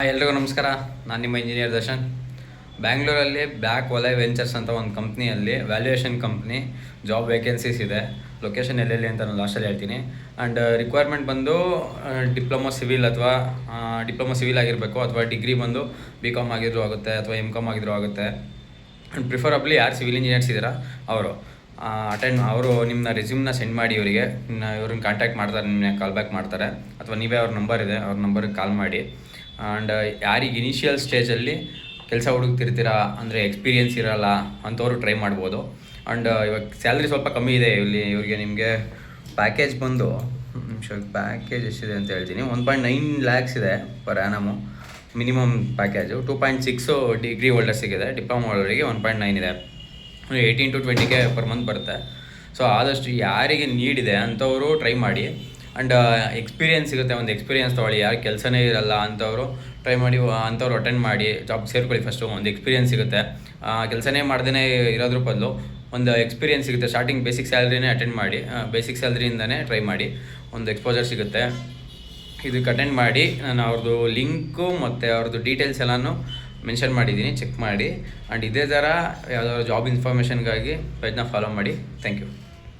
ಎಲ್ರಿಗೂ ನಮಸ್ಕಾರ. ನಾನು ನಿಮ್ಮ ಇಂಜಿನಿಯರ್ ದರ್ಶನ್. ಬ್ಯಾಂಗ್ಳೂರಲ್ಲಿ ಬ್ಲ್ಯಾಕ್ ಒಲೈ ವೆಂಚರ್ಸ್ ಅಂತ ಒಂದು ಕಂಪ್ನಿಯಲ್ಲಿ ವ್ಯಾಲ್ಯೂಯೇಷನ್ ಕಂಪ್ನಿ ಜಾಬ್ ವೇಕೆನ್ಸೀಸ್ ಇದೆ. ಲೊಕೇಶನ್ ಎಲ್ಲೆಲ್ಲಿ ಅಂತ ನಾನು ಲಾಸ್ಟಲ್ಲಿ ಹೇಳ್ತೀನಿ. ಆ್ಯಂಡ್ ರಿಕ್ವೈರ್ಮೆಂಟ್ ಬಂದು ಡಿಪ್ಲೊಮಾ ಸಿವಿಲ್ ಅಥವಾ ಡಿಪ್ಲೊಮಾ ಸಿವಿಲ್ ಆಗಿರಬೇಕು, ಅಥವಾ ಡಿಗ್ರಿ ಬಂದು BCom ಆಗಿದ್ರೂ ಆಗುತ್ತೆ, ಅಥವಾ MCom ಆಗಿದ್ರೂ ಆಗುತ್ತೆ. ಆ್ಯಂಡ್ ಪ್ರಿಫರಬ್ಲಿ ಯಾರು ಸಿವಿಲ್ ಇಂಜಿನಿಯರ್ಸ್ ಇದ್ದೀರಾ ಅವರು ನಿಮ್ಮ ರೆಸ್ಯೂಮ್ನ ಸೆಂಡ್ ಮಾಡಿ ಇವರಿಗೆ. ಇವ್ರನ್ನ ಕಾಂಟ್ಯಾಕ್ಟ್ ಮಾಡ್ತಾರೆ, ನಿಮ್ಮನ್ನ ಕಾಲ್ ಬ್ಯಾಕ್ ಮಾಡ್ತಾರೆ, ಅಥವಾ ನೀವೇ ಅವ್ರ ನಂಬರ್ ಇದೆ ಅವ್ರ ನಂಬರ್ಗೆ ಕಾಲ್ ಮಾಡಿ. ಆ್ಯಂಡ್ ಯಾರಿಗೆ ಇನಿಷಿಯಲ್ ಸ್ಟೇಜಲ್ಲಿ ಕೆಲಸ ಹುಡುಕ್ತಿರ್ತೀರಾ, ಅಂದರೆ ಎಕ್ಸ್ಪೀರಿಯೆನ್ಸ್ ಇರೋಲ್ಲ ಅಂಥವ್ರು ಟ್ರೈ ಮಾಡ್ಬೋದು. ಆ್ಯಂಡ್ ಇವಾಗ ಸ್ಯಾಲ್ರಿ ಸ್ವಲ್ಪ ಕಮ್ಮಿ ಇದೆ ಇವ್ರಿಗೆ. ನಿಮಗೆ ಪ್ಯಾಕೇಜ್ ಬಂದು ಪ್ಯಾಕೇಜ್ ಎಷ್ಟಿದೆ ಅಂತ ಹೇಳ್ತೀನಿ. 1.9 lakhs ಇದೆ per annum minimum package. 2.6 degree ಹೋಲ್ಡರ್ಸಿಗಿದೆ, ಡಿಪ್ಲೊಮಾ ಹೋಲ್ಡರಿಗೆ 1.9 ಇದೆ. 18 to 20K ಪರ್ ಮಂತ್ ಬರುತ್ತೆ. ಸೊ ಆದಷ್ಟು ಯಾರಿಗೆ ನೀಡಿದೆ ಅಂಥವರು ಟ್ರೈ ಮಾಡಿ. ಆ್ಯಂಡ್ ಎಕ್ಸ್ಪೀರಿಯೆನ್ಸ್ ಸಿಗುತ್ತೆ, ಒಂದು ಎಕ್ಸ್ಪೀರಿಯೆನ್ಸ್ ತೊಗೊಳ್ಳಿ. ಯಾರು ಕೆಲಸನೇ ಇರಲ್ಲ ಅಂಥವರು ಟ್ರೈ ಮಾಡಿ, ಅಂಥವ್ರು ಅಟೆಂಡ್ ಮಾಡಿ ಜಾಬ್ ಸೇರ್ಕೊಳ್ಳಿ. ಫಸ್ಟು ಒಂದು ಎಕ್ಸ್ಪೀರಿಯೆನ್ಸ್ ಸಿಗುತ್ತೆ. ಕೆಲಸನೇ ಮಾಡ್ದೇ ಇರೋದ್ರ ಬದಲು ಒಂದು ಎಕ್ಸ್ಪೀರಿಯೆನ್ಸ್ ಸಿಗುತ್ತೆ. ಸ್ಟಾರ್ಟಿಂಗ್ ಬೇಸಿಕ್ ಸ್ಯಾಲ್ರಿನೇ ಅಟೆಂಡ್ ಮಾಡಿ, ಬೇಸಿಕ್ ಸ್ಯಾಲ್ರಿಯಿಂದನೇ ಟ್ರೈ ಮಾಡಿ, ಒಂದು ಎಕ್ಸ್ಪೋಜರ್ ಸಿಗುತ್ತೆ. ಇದಕ್ಕೆ ಅಟೆಂಡ್ ಮಾಡಿ. ನಾನು ಅವ್ರದ್ದು ಲಿಂಕು ಮತ್ತು ಅವ್ರದ್ದು ಡೀಟೇಲ್ಸ್ ಎಲ್ಲನೂ ಮೆನ್ಷನ್ ಮಾಡಿದ್ದೀನಿ, ಚೆಕ್ ಮಾಡಿ. ಆ್ಯಂಡ್ ಇದೇ ಥರ ಯಾವುದಾದ್ರು ಜಾಬ್ ಇನ್ಫಾರ್ಮೇಷನ್ಗಾಗಿ ಪೇಜ್ನ ಫಾಲೋ ಮಾಡಿ. Thank you.